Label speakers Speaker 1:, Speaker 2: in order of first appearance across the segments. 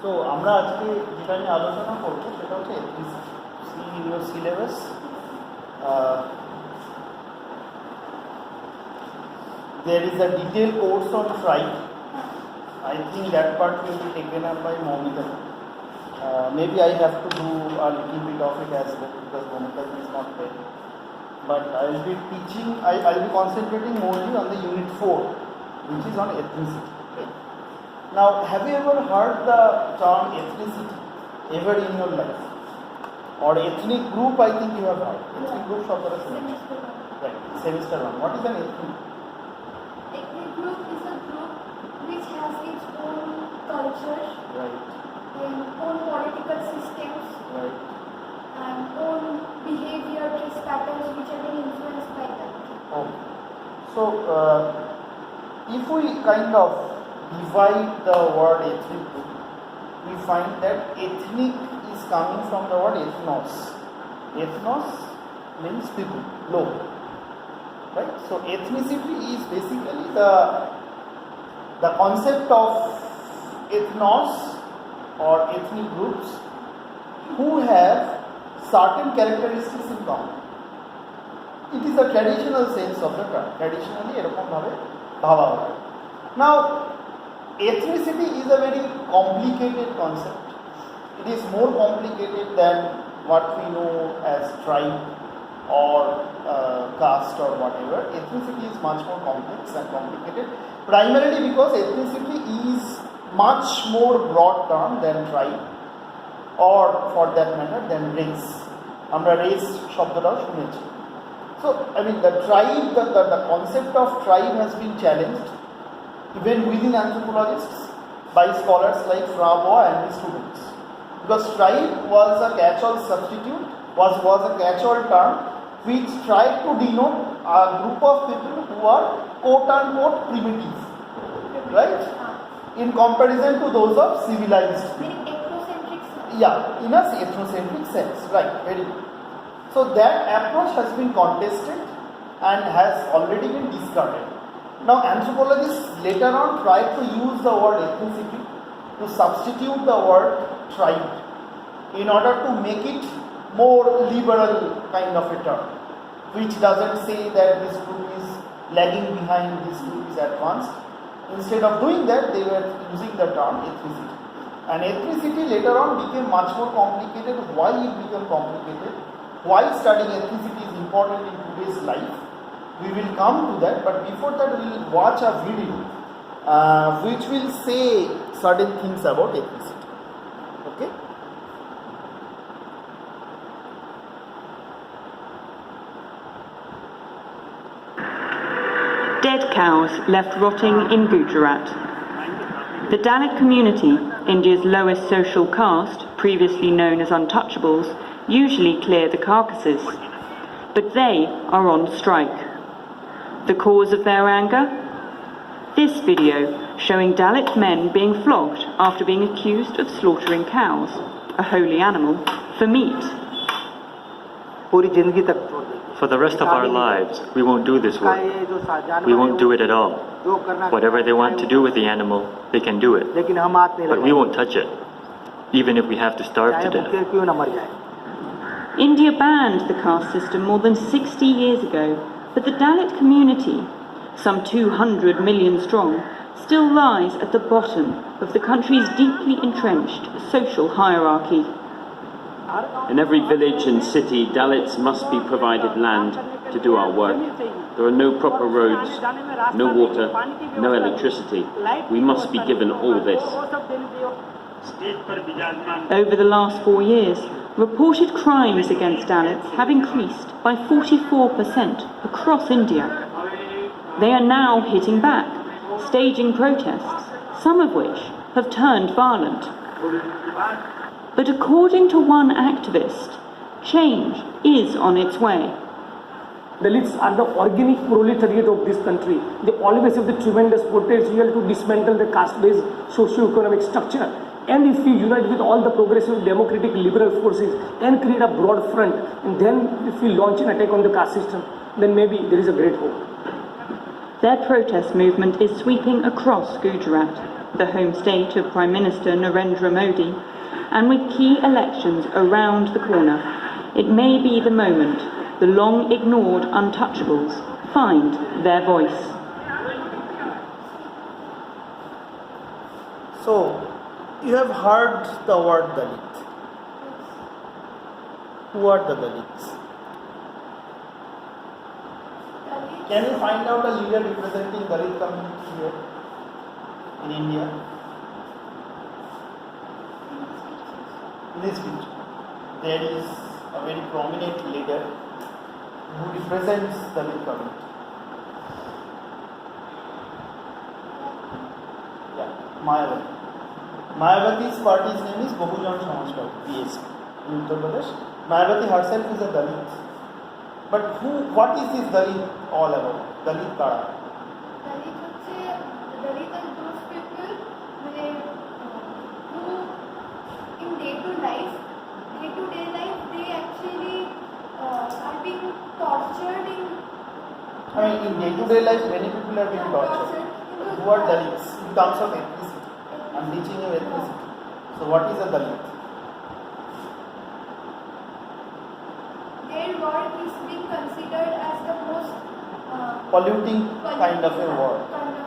Speaker 1: So, আমরা আজকে যেটা নিয়ে আলোচনা করব সেটা হচ্ছে ethnicity. See in your syllabus. There is a detailed course on tribe. I think that part will be taken up by Momita. Maybe I have to do a little bit of it as well because Momita is not there. But I will be teaching, I will be concentrating mostly on the unit 4, which is on ethnicity. Okay? Now, have you ever heard the term ethnicity ever in your life? Or ethnic group, I think you have heard. Ethnic group of the semester. Right, semester 1. What is an ethnic?
Speaker 2: Ethnic group is a group which has its own culture,
Speaker 1: Right.
Speaker 2: and own political systems,
Speaker 1: Right.
Speaker 2: and own behavior patterns which have been influenced by that.
Speaker 1: Okay. So, if we kind of divide the word ethnic group, we find that ethnic is coming from the word ethnos. Ethnos means people, local. Right? So, ethnicity is basically the concept of ethnos or ethnic groups who have certain characteristics in common. It is a traditional sense of the term. Traditionally, এরকম ভাবে ভাবা হয়. Now, ethnicity is a very complicated concept. It is more complicated than what we know as tribe or caste or whatever. Ethnicity is much more complex and complicated, primarily because ethnicity is much more broad term than tribe or for that matter than race. আমরা race শব্দটাও শুনেছি. So, I mean the tribe, the concept of tribe has been challenged even within anthropologists by scholars like Frabo and his students. Because tribe was a catch-all substitute, was a catch-all term which tried to denote a group of people who are quote-unquote primitive, right? In comparison to those of civilized people.
Speaker 2: Very ethnocentric sense.
Speaker 1: Yeah, in a ethnocentric sense, right, very good. So that approach has been contested and has already been discarded. Now anthropologists later on tried to use the word ethnicity to substitute the word tribe in order to make it more liberal kind of a term, which doesn't say that this group is lagging behind, this group is advanced. Instead of doing that, they were using the term ethnicity. And ethnicity later on became much more complicated. Why it became complicated? Why studying ethnicity is important in today's life? We will come to that, but before that we will watch a video which will say certain things about ethnicity. Okay?
Speaker 3: Dead cows left rotting in Gujarat. The Dalit community, India's lowest social caste, previously known as untouchables, usually clear the carcasses, but they are on strike. The cause of their anger? This video showing Dalit men being flogged after being accused of slaughtering cows, a holy animal, for meat.
Speaker 4: For the rest of our lives, we won't do this work. We won't do it at all. Whatever they want to do with the animal, they can do it. But we won't touch it, even if we have to starve to death.
Speaker 3: India banned the caste system more than 60 years ago, but the Dalit community, some 200 million strong, still lies at the bottom of the country's deeply entrenched social hierarchy.
Speaker 5: In every village and city, Dalits must be provided land to do our work. There are no proper roads, no water, no electricity. We must be given all this.
Speaker 3: Over the last 4 years, reported crimes against Dalits have increased by 44% across India. They are now hitting back, staging protests, some of which have turned violent. But according to one activist, change is on its way.
Speaker 6: Dalits are the organic proletariat of this country. They always have the tremendous potential to dismantle the caste-based socio-economic structure. And if we unite with all the progressive, democratic, liberal forces and create a broad front, and then if we launch an attack on the caste system, then maybe there is a great hope.
Speaker 3: Their protest movement is sweeping across Gujarat. the home state of Prime Minister Narendra Modi, and with key elections around the corner, it may be the moment the long ignored untouchables find their voice.
Speaker 1: So, you have heard the word Dalit. Who are the Dalits? Can you find out a leader representing Dalit community here in India? In this picture, there is a very prominent leader who represents Dalit community. Yeah, Mayawati. Mayawati's party's name is Bahujan Samaj Party, BSP, in Uttar Pradesh. Mayawati herself is a Dalit. But what is this Dalit all about? Dalit Kara.
Speaker 2: Dalit are those people who in day-to-day life, they actually are being tortured in...
Speaker 1: in day-to-day life, many people are being tortured. Who are Dalits in terms of ethnicity? I am teaching you ethnicity. So what is a Dalit?
Speaker 2: Their work is being considered as the most
Speaker 1: polluting kind of a work.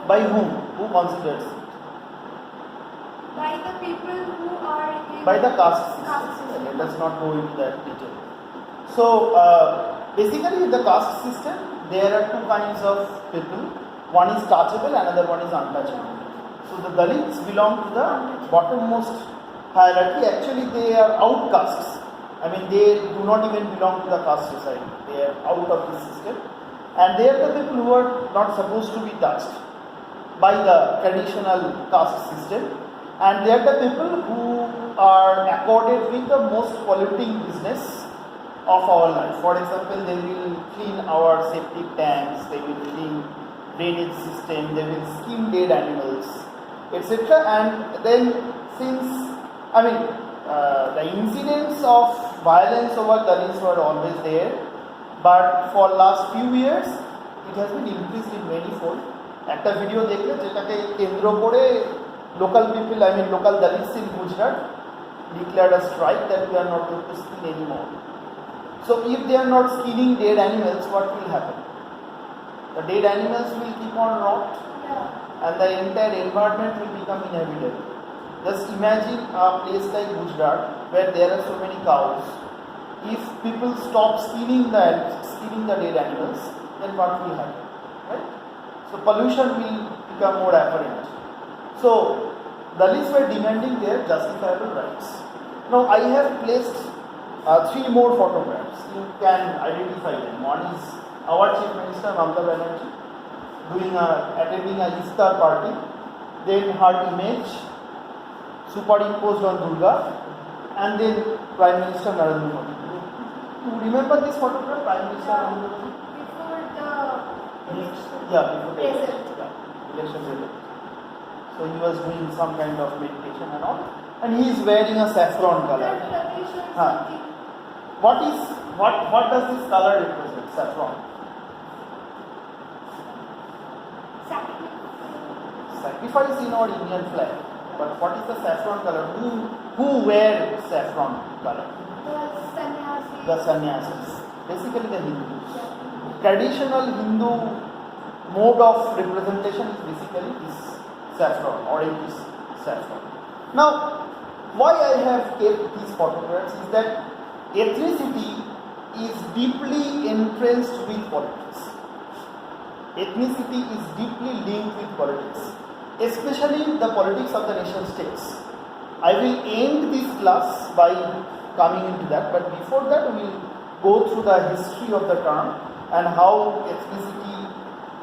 Speaker 1: By whom? Who considers it?
Speaker 2: By the people who are in
Speaker 1: by the caste system. Let us not go into that detail. So, basically, in the caste system, there are two kinds of people. One is touchable, another one is untouchable. So, the Dalits belong to the bottommost hierarchy. Actually, they are outcasts. They do not even belong to the caste society. They are out of the system. And they are the people who are not supposed to be touched by the traditional caste system. And they are the people who are accorded with the most polluting business of our life. For example, they will clean our septic tanks, they will clean drainage system, they will skin dead animals, etc. And then since, the incidents of violence over Dalits were always there, but for last few years, it has been increased in many fold. একটা video দেখলে যেটাকে কেন্দ্র করে local people, local Dalits in Gujarat declared a strike that we are not going to skin anymore. So if they are not skinning dead animals, what will happen? The dead animals will keep on rot and the entire environment will become inhabitable. Just imagine a place like Gujarat where there are so many cows. If people stop skinning the dead animals, then what will happen? Right? So pollution will become more apparent. So Dalits were demanding their justifiable rights. Now I have placed 3 more photographs. You can identify them. One is our Chief Minister Mamata Banerjee attending a Iftar party. Then her image superimposed on Durga, and then Prime Minister Narendra Modi. You remember this photograph, Prime Minister Narendra Modi?
Speaker 2: Before the election.
Speaker 1: Yeah, before the election result. So he was doing some kind of meditation and all, and he is wearing a saffron color. What does this color represent? Saffron. Sacrifice in our Indian flag. But what is the saffron color? Who wear saffron color? The sannyasis. Basically the Hindus. Traditional Hindu mode of representation is basically this saffron, orange saffron. Now, why I have kept these photographs is that ethnicity is deeply entrenched with politics. Ethnicity is deeply linked with politics, especially the politics of the nation states. I will end this class by coming into that, but before that we will go through the history of the term and how ethnicity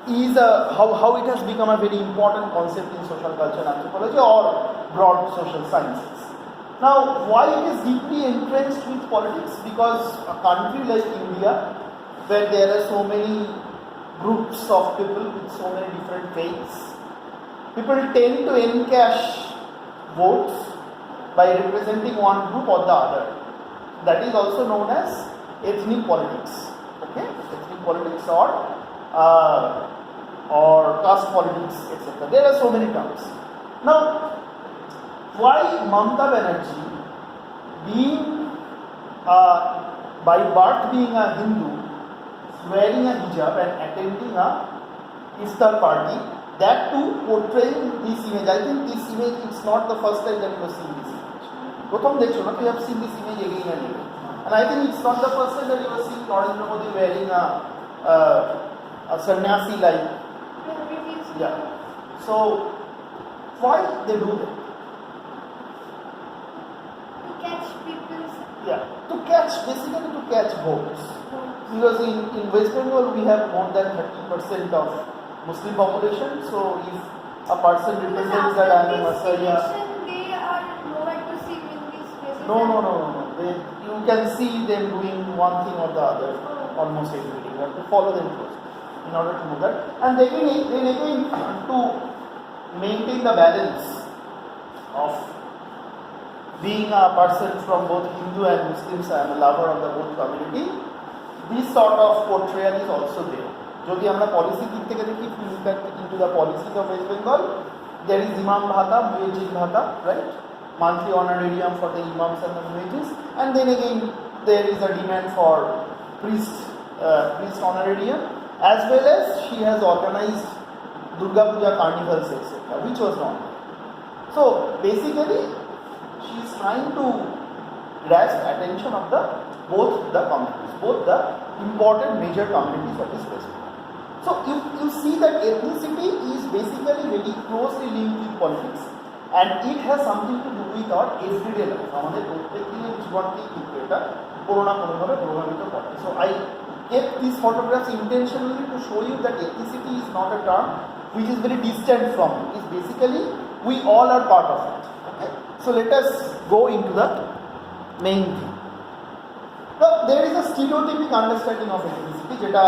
Speaker 1: is how it has become a very important concept in social culture and anthropology or broad social sciences. Now, why it is deeply entrenched with politics? Because a country like India, where there are so many groups of people with so many different faiths, people tend to encash votes by representing one group or the other. That is also known as ethnic politics. Okay, ethnic politics or caste politics, etc. There are so many terms. Now, why Mamata Banerjee, being by birth being a Hindu, wearing a hijab and attending a Easter party, that too portraying this image. I think this image is not the first time that you have seen this image. Prothom dekhcho na, you have seen this image again and again. And I think it's not the first time that you have seen Narendra Modi wearing a sannyasi like. Yeah. So, why they do that?
Speaker 2: To catch people's.
Speaker 1: Yeah. Basically to catch votes. Because in West Bengal we have more than 30% of Muslim population. So, if a person represents that I am a Messiah.
Speaker 2: They are nowhere to see in these places.
Speaker 1: No. You can see them doing one thing or the other almost every day. You have to follow them first in order to know that. And then again to maintain the balance of being a person from both Hindu and Muslims and a lover of the both community, this sort of portrayal is also there. যদি আমরা policy দিক থেকে দেখি, if you look at into the policies of West Bengal, there is Imam Bhata, Muezzin Bhata, right? Monthly honorarium for the imams and the muezzins, and then again there is a demand for priest honorarium, as well as she has organized Durga Puja carnivals, etc., which was not. So basically, she is trying to grasp attention of both the communities, both the important major communities of this place. So you see that ethnicity is basically very closely linked with politics, and it has something to do with our everyday life. আমাদের প্রত্যেক দিনের জীবনকেই কিন্তু এটা কোনো না কোনোভাবে প্রভাবিত করে. So I kept these photographs intentionally to show you that ethnicity is not a term which is very distant from it. It's basically we all are part of it. Okay? So let us go into the main thing. Now there is a stereotypic understanding of ethnicity যেটা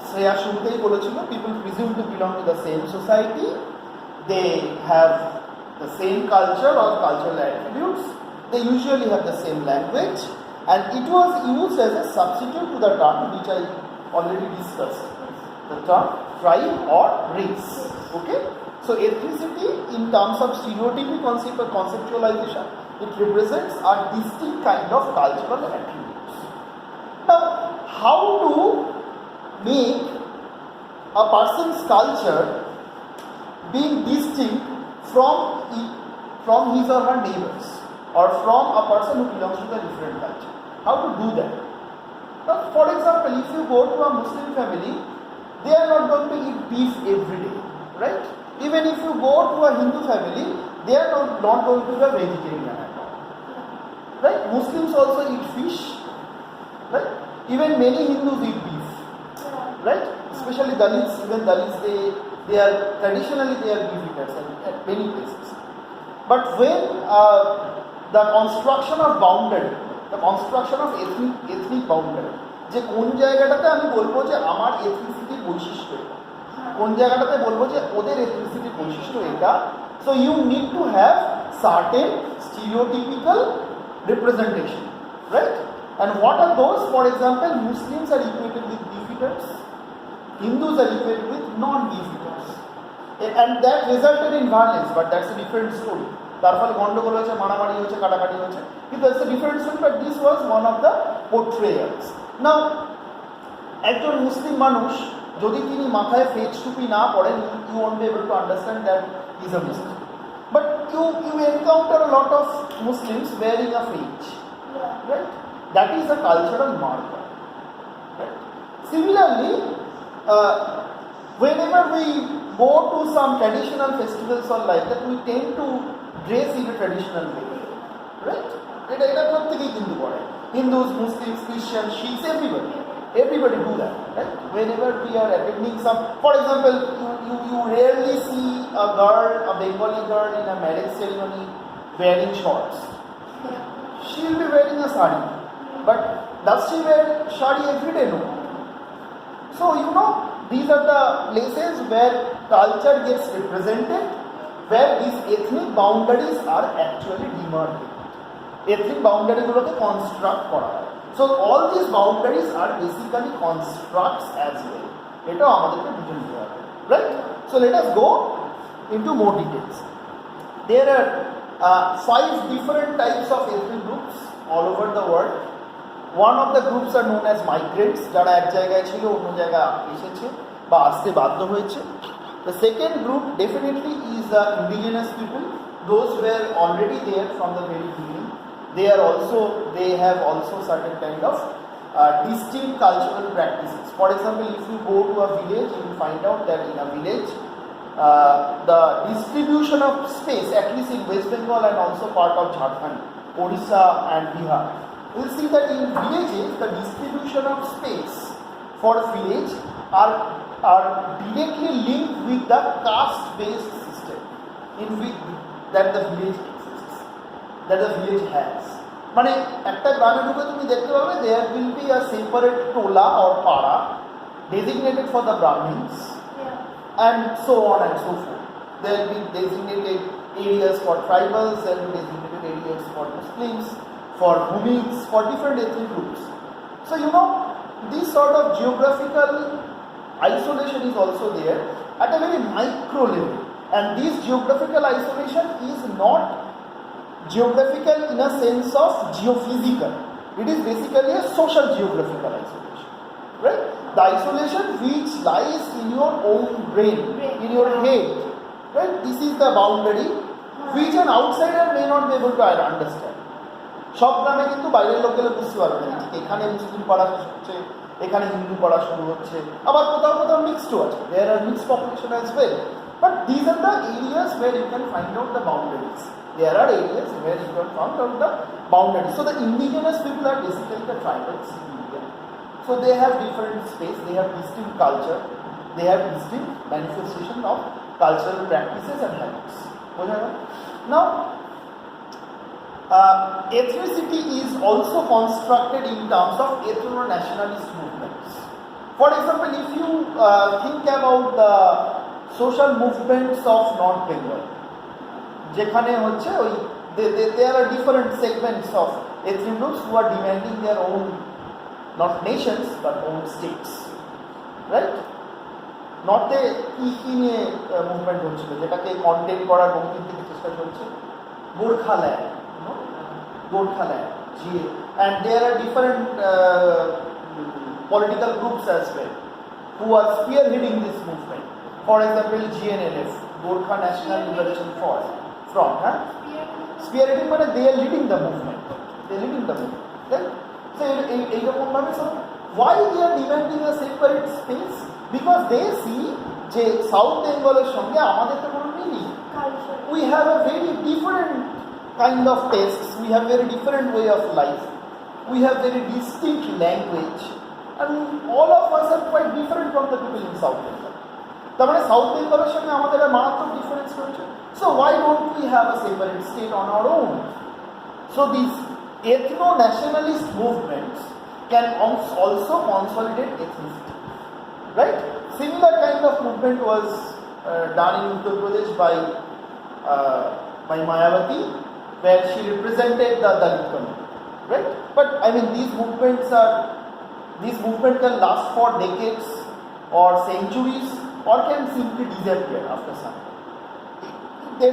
Speaker 1: শ্রেয়া শুরুতেই বলেছিল. People presume to belong to the same society. They have the same culture or cultural attributes. They usually have the same language, and it was used as a substitute to the term which I already discussed, the term tribe or race. Okay, so ethnicity in terms of stereotypic concept or conceptualization, it represents a distinct kind of cultural attributes. Now, how to make a person's culture being distinct from his or her neighbors, or from a person who belongs to a different culture? How to do that? Now, for example, if you go to a Muslim family, they are not going to eat beef every day, right? Even if you go to a Hindu family, they are not going to be a vegetarian at all, right? Muslims also eat fish, right? Even many Hindus eat beef, right? Especially Dalits. Even Dalits, they are traditionally they are beef eaters at many places. But when the construction of boundary, the construction of ethnic boundary, যে কোন জায়গাটাতে আমি বলবো যে আমার এথনিসিটির বৈশিষ্ট্য এটা, কোন জায়গাটাতে বলবো যে ওদের এথনিসিটির বৈশিষ্ট্য এটা, so you need to have certain stereotypical representation, right? And what are those? For example, Muslims are equated with beef eaters, Hindus are equated with non-beef eaters, and that resulted in violence, but that's a different story. তার ফলে গন্ডগোল হয়েছে, মারামারি হয়েছে, কাটাকাটি হয়েছে, কিন্তু that's a different story, but this was one of the portrayals. Now, একজন মুসলিম মানুষ যদি তিনি মাথায় ফেজ টুপি না পড়েন, you won't be able to understand that he is a Muslim. But you encounter a lot of Muslims wearing a fez, right? That is a cultural marker, right? Similarly, whenever we go to some traditional festivals or like that, we tend to dress in a traditional way, right? এটা প্রত্যেকেই কিন্তু করে, Hindus, Muslims, Christians, Sikhs, everybody do that, right? Whenever we are attending some, for example, you rarely see a Bengali girl in a marriage ceremony wearing shorts. She will be wearing a sari, but does she wear sari every day? No. So these are the places where culture gets represented, where these ethnic boundaries are actually demarcated. Ethnic boundary গুলোকে construct করা হয়. So all these boundaries are basically constructs as well. এটাও আমাদেরকে বুঝে নিতে হবে, right? So let us go into more details. there are 5 different types of ethnic groups all over the world. One of the groups are known as migrants, যারা এক জায়গায় ছিল অন্য জায়গায় এসেছে বা আসতে বাধ্য হয়েছে. The second group definitely is the indigenous people. Those were already there from the very beginning. They have also certain kind of distinct cultural practices. For example, if you go to a village, you will find out that in a village, the distribution of space, at least in West Bengal and also part of Jharkhand, Odisha and Bihar, you will see that in villages, the distribution of space for village are directly linked with the caste-based system in which that the village exists, that the village has. মানে একটা গ্রামে ঢুকে তুমি দেখতে পাবে there will be a separate tola or para designated for the Brahmins, and so on and so forth. There will be designated areas for tribals, there will be designated areas for Muslims, for Bhumiks, for different ethnic groups. So this sort of geographical isolation is also there at a very micro level, and this geographical isolation is not geographical in a sense of geophysical. It is basically a social geographical isolation, right? The isolation which lies in your own brain, in your head, right? This is the boundary which an outsider may not be able to understand. সব গ্রামে কিন্তু বাইরের লোক গেলে বুঝতে পারবে না ঠিক এখানে মুসলিম পাড়া শুরু হচ্ছে, এখানে হিন্দু পাড়া শুরু হচ্ছে, আবার কোথাও কোথাও মিক্সডও আছে, there are mixed population as well, but these are the areas where you can find out the boundaries. There are areas where you can find out the boundaries. So the indigenous people are basically the tribals in India. So they have different space, they have distinct culture, they have distinct manifestation of cultural practices and habits. Now, ethnicity is also constructed in terms of ethno-nationalist movements. For example, if you think about the social movements of North Bengal, যেখানে হচ্ছে ওই there are different segments of ethnic groups who are demanding their own, not nations but own states, right? নর্থে কি নিয়ে movement হচ্ছিল যেটাকে contain করার বহুদিন থেকে চেষ্টা চলছে, Gorkhaland, and there are different political groups as well who are spearheading this movement. For example, GNLF, Gorkha National Liberation Front. Spearheading মানে they are leading the movement, right? So এইরকম ভাবে why they are demanding a separate space? Because they see যে south বেঙ্গলের সঙ্গে আমাদের তো কোনো মিল নেই. We have a very different kind of tastes, we have very different way of life, we have very distinct language, and all of us are quite different from the people in South Bengal. তার মানে south বেঙ্গলের সঙ্গে আমাদের মারাত্মক difference রয়েছে. So why don't we have a separate state on our own? So these ethno-nationalist movements can also consolidate ethnicity, right? Similar kind of movement was done in Uttar Pradesh by Mayawati, where she represented the Dalit community, right? But I mean, these movements can last for decades or centuries, or can simply disappear after some time.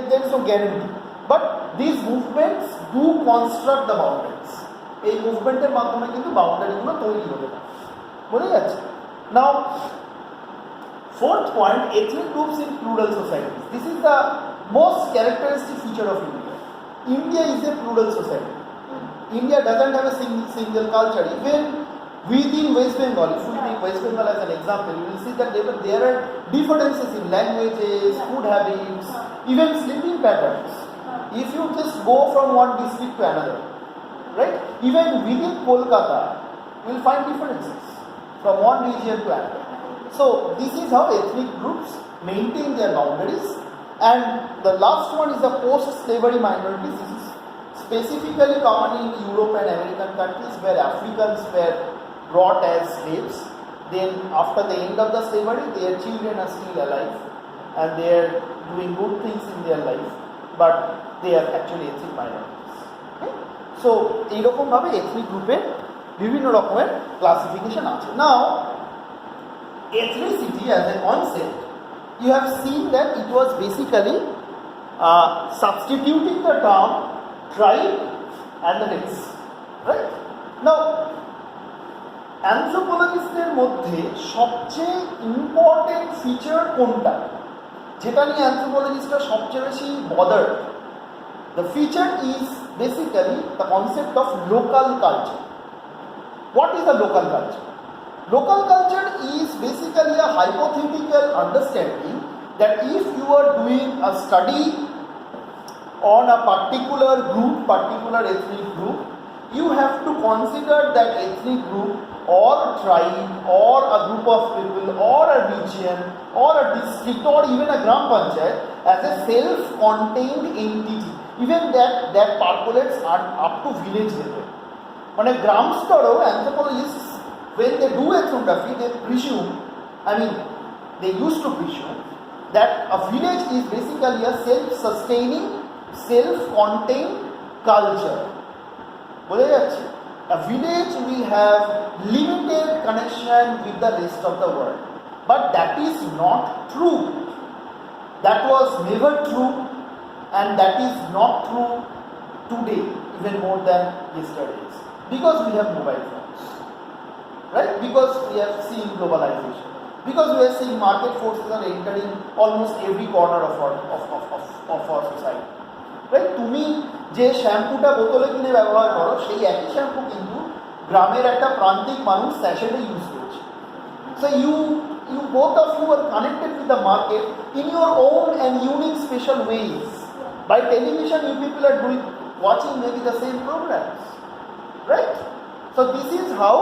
Speaker 1: There is no guarantee. But these movements do construct the boundaries. এই মুভমেন্টের মাধ্যমে কিন্তু বাউন্ডারিগুলো তৈরি হতে পারে, বোঝা যাচ্ছে? Now, fourth point, ethnic groups in plural societies. This is the most characteristic feature of India. India is a plural society. India doesn't have a single culture. Even within West Bengal, if we take West Bengal as an example, you will see that there are differences in languages, food habits, even sleeping patterns. If you just go from one district to another, right? Even within Kolkata, you will find differences from one region to another. So this is how ethnic groups maintain their boundaries. And the last one is the post-slavery minorities. This is specifically common in Europe and American countries where Africans were brought as slaves. Then after the end of the slavery, their children are still alive and they are doing good things in their life, but they are actually ethnic minorities. Okay? So এইরকম ভাবে ethnic গ্রুপের বিভিন্ন রকমের classification আছে. Now, ethnicity as a concept, you have seen that it was basically substituting the term tribe and the race, right? Now, অ্যানথ্রোপোলজিস্টদের মধ্যে সবচেয়ে important feature কোনটা, যেটা নিয়ে অ্যানথ্রোপোলজিস্টরা সবচেয়ে বেশি bother? The feature is basically the concept of local culture. What is the local culture? Local culture is basically a hypothetical understanding that if you are doing a study on a particular group, particular ethnic group, you have to consider that ethnic group or tribe or a group of people or a region or a district or even a gram panchayat as a self-contained entity, even that percolates up to village level. On a gram স্তরেও anthropologists, when they do ethnography, they presume, they used to presume that a village is basically a self-sustaining, self-contained culture. বোঝা যাচ্ছে? A village will have limited connection with the rest of the world. But that is not true. That was never true, and that is not true today, even more than yesterday's. Because we have mobile phones, right? Because we have seen globalization. Because we are seeing market forces are entering almost every corner of our society. Right? তুমি যে শ্যাম্পুটা বোতলে কিনে ব্যবহার করো, সেই একই shampoo কিন্তু গ্রামের একটা প্রান্তিক মানুষ স্যাশেটে ইউজ করছে। So you both of you are connected with the market in your own and unique special ways. By television, you people are watching maybe the same programs, right? So this is how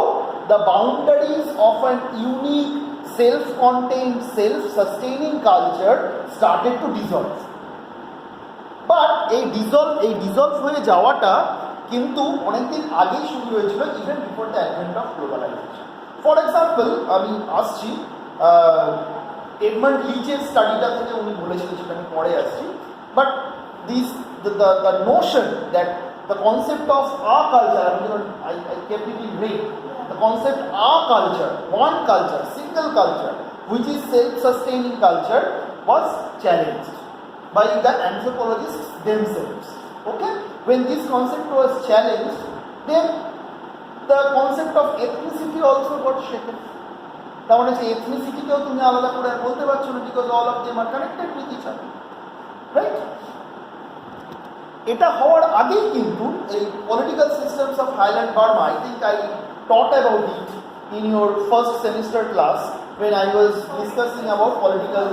Speaker 1: the boundaries of an unique, self-contained, self-sustaining culture started to dissolve. But এই dissolve হয়ে যাওয়াটা কিন্তু অনেকদিন আগেই শুরু হয়েছিল, even before the advent of globalisation. For example, আমি আসছি এডমান্ড লিচের স্টাডিটা থেকে, উনি বলেছিলেন, সেটা আমি পরে আসছি। But the notion that the concept of our culture, I kept it in red, the concept our culture, one culture, single culture, which is self-sustaining culture, was challenged by the anthropologists themselves. Okay? When this concept was challenged, then the concept of ethnicity also got shaken. তার মানে সেই ethnicity-কেও তুমি আলাদা করে আর বলতে পারছো না, because all of them are connected with each other. Right? এটা হওয়ার আগেই কিন্তু এই political systems of Highland Burma, I think I taught about it in your first semester class when I was discussing about political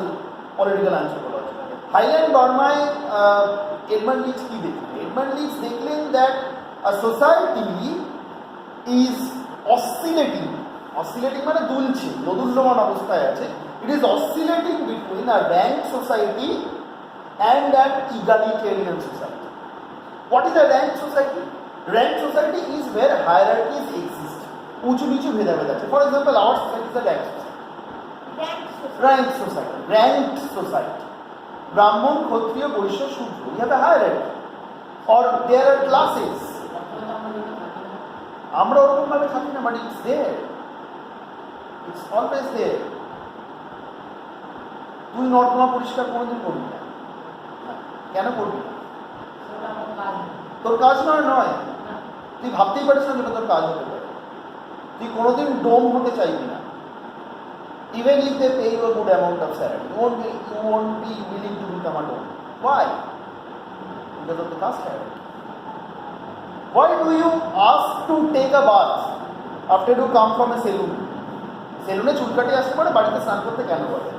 Speaker 1: anthropology. Highland Burma, Edmund Leach কি দেখলেন? Edmund Leach দেখলেন that a society is oscillating মানে দুলছে, দোদুল্যমান অবস্থায় আছে. It is oscillating between a ranked society and an egalitarian society. What is a ranked society? Ranked society is where hierarchies exist. উঁচু নিচু ভেদাভেদ আছে. For example, our society is a ranked society. Ranked society. Brahman, Kshatriya, Vaishya, Shudra. We have a hierarchy. Or there are classes. আমরা ওরকম ভাবে থাকি না, but it's there. It's always there. তুই নর্দমা পরিষ্কার কোনোদিন করবি না, কেন করবি? তোর কাজ নয়, তুই ভাবতেই পারিস না যেটা তোর কাজ হতে পারে। তুই কোনোদিন ডোম হতে চাইবি না। Even if they pay you a good amount of salary, you won't be willing to become a dome. Why? Because of the caste hierarchy. Why do you ask to take a bath after you come from a salon? সেলুনে চুল কাটিয়ে আসতে পারে, বাড়িতে স্নান করতে কেন বলে?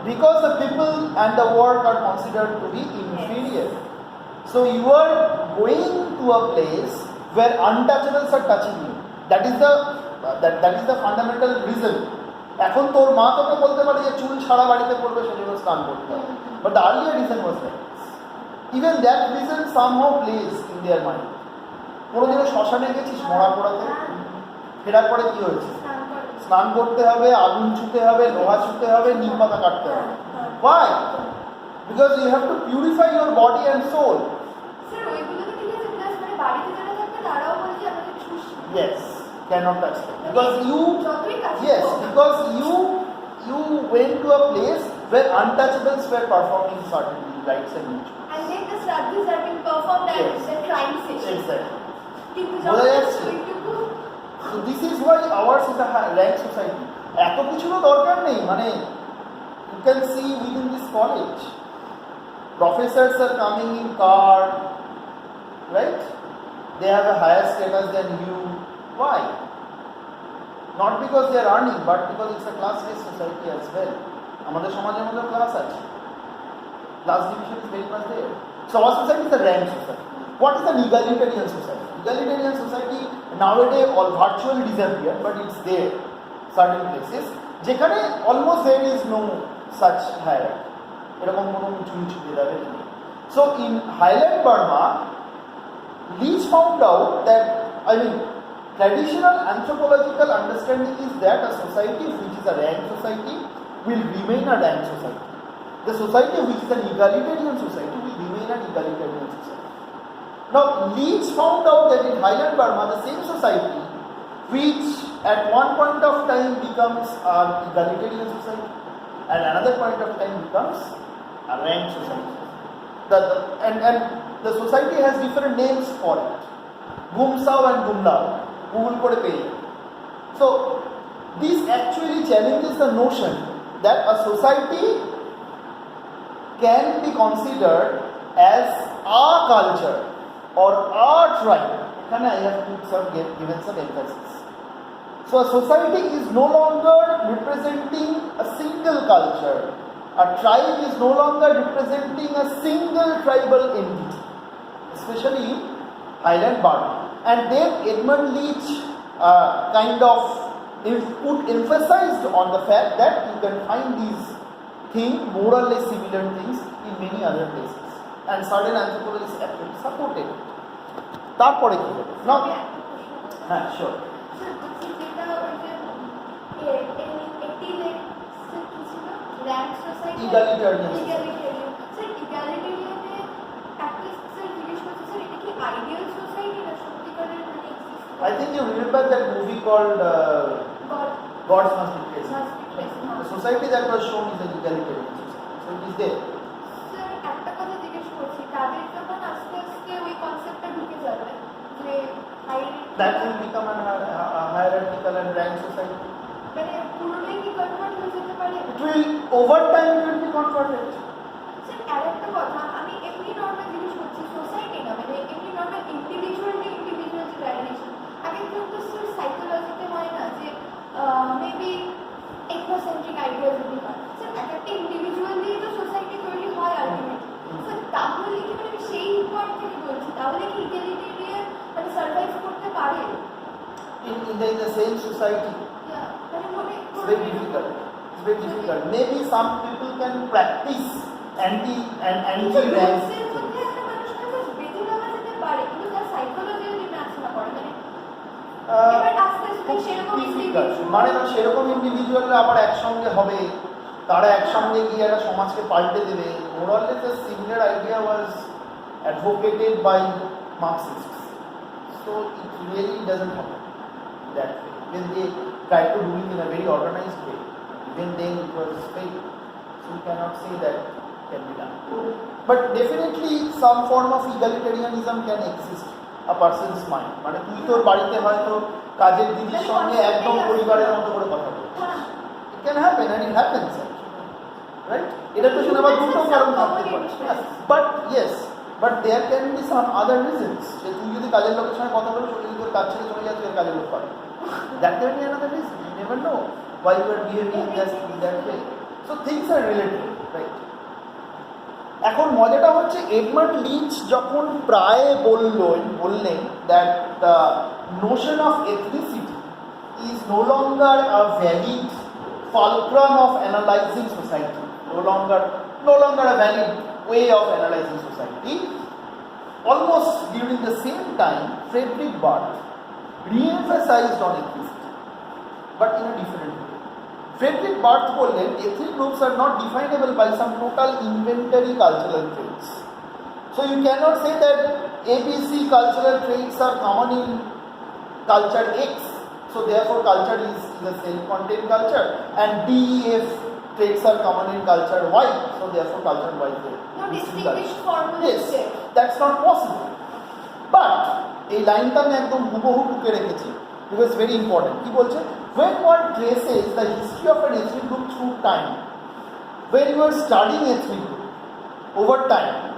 Speaker 1: Because the people and the work are considered to be inferior. So you are going to a place where untouchables are touching you. That is the fundamental reason. এখন তোর মা তোকে বলতে পারে যে চুল ছাড়া বাড়িতে পড়বে, সেজন্য স্নান করতে হবে। But the earlier reason was that. Even that reason somehow plays in their mind. কোনোদিনও শ্মশানে গেছিস মরা পোড়াতে? ফেরার পরে কি হয়েছে? স্নান করতে হবে, আগুন ছুতে হবে, লোহা ছুতে হবে, নিম পাতা কাটতে হবে। Why? Because you have to purify your body and soul. Yes, cannot touch them. Because you went to a place where untouchables were performing certain rites and rituals.
Speaker 2: And then the Shraddhas are being performed at
Speaker 1: Yes.
Speaker 2: the crime scene.
Speaker 1: Exactly.
Speaker 2: কিন্তু
Speaker 1: বোঝা
Speaker 2: যখন
Speaker 1: যাচ্ছে?
Speaker 2: ওইটুকু
Speaker 1: So this is why ours is a rank society. এত কিছুরও দরকার নেই, মানে you can see within this college, professors are coming in car, right? They have a higher status than you. Why? Not because they are earning, but because it's a class-based society as well. আমাদের সমাজের মধ্যে class আছে. Class division is very much there. So our society is a rank society. What is an egalitarian society? Egalitarian society nowadays all virtually disappeared, but it's there certain places. যেখানে almost there is no such hierarchy. এরকম কোনো উঁচু নিচু ভেদাভেদ নেই. So in Highland Burma, Leach found out that, traditional anthropological understanding is that a society which is a rank society will remain a rank society. The society which is an egalitarian society will remain an egalitarian society. Now, Leach found out that in Highland Burma, the same society, which at one point of time becomes an egalitarian society, at another point of time becomes a rank society. And the society has different names for it. Gumsao and Gumlao. Google kore peye. So, this actually challenges the notion that a society can be considered as a culture or a tribe. And I have given some emphasis. So a society is no longer representing a single culture. A tribe is no longer representing a single tribal entity, especially in Highland Burma. And then Edmund Leach emphasized on the fact that you can find these things, more or less similar things, in many other places. And certain anthropologists actually supported it. তারপরে কি হবে? না, হ্যাঁ, sure. Egalitarian. I think you remember that movie called Gods Must Be Praised. The society that was shown is an egalitarian society. So it is there.
Speaker 2: একটা কথা জিজ্ঞেস করছি, তাদের যখন আস্তে আস্তে ওই কনসেপ্টটা ঢুকে যাবে যে
Speaker 1: that will become a hierarchical and rank society.
Speaker 2: মানে পুরোটাই কি কনভার্ট হয়ে যেতে পারে?
Speaker 1: It will, over time, it will be converted.
Speaker 2: Sir, আরেকটা কথা, আমি এমনি নর্মাল জিজ্ঞেস করছি, সোসাইটি না, মানে এমনি নর্মাল ইন্ডিভিজুয়াল যে ভ্যারিয়েশন, আগে কিন্তু স্যার সাইকোলজিতে হয় না যে মেবি এথনোসেন্ট্রিক আইডিয়া যদি হয়, স্যার এক একটা ইন্ডিভিজুয়াল দিয়ে তো সোসাইটি তৈরি হয় আলটিমেটলি। স্যার তাহলে কি, মানে সেই পয়েন্ট থেকে বলছি, তাহলে কি ইকুয়ালিটেরিয়ান মানে সার্ভাইভ করতে পারে
Speaker 1: In the same society? It's very difficult. It's very difficult. Maybe some people can practice anti-rank. মানে সেরকম ইন্ডিভিজুয়ালরা আবার একসঙ্গে হবে, তারা একসঙ্গে গিয়ে একটা সমাজকে পাল্টে দেবে। Morally the similar idea was advocated by Marxists, so it really doesn't happen that way. When they try to do it in a very organized way, even then it was failed. So you cannot say that can be done. But definitely some form of egalitarianism can exist a person's mind. মানে তুই তোর বাড়িতে হয়তো কাজের দিদির সঙ্গে একদম পরিবারের মতো করে কথা বলছিস। It can happen and it happens actually. Right? এটা তো শুনে আবার দুটো কারণ থাকতে পারে। But yes, but there can be some other reasons. যে তুই যদি কাজের লোকের সঙ্গে কথা বলিস, যদি তোর কাজ ছেড়ে চলে যায়, তুই কাজের লোক পাবি। That can be another reason. You never know why you are behaving just in that way. So things are relative, right? এখন মজাটা হচ্ছে এডমান্ড লিঞ্চ যখন প্রায় বললেন that the notion of ethnicity is no longer a valid fulcrum of analyzing society, no longer a valid way of analyzing society. Almost during the same time, Frederick Barth re-emphasized on ethnicity, but in a different way. Frederick Barth বললেন, ethnic groups are not definable by some total inventory cultural traits. So you cannot say that ABC cultural traits are common in culture X, so therefore culture is a self-contained culture, and DEF traits are common in culture Y, so therefore culture Y is
Speaker 2: No distinguished formula.
Speaker 1: Yes, that's not possible. But এই লাইনটা আমি একদম হুবহু টুকে রেখেছি because very important. কি বলছে? When one traces the history of an ethnic group through time, when you are studying ethnic group over time,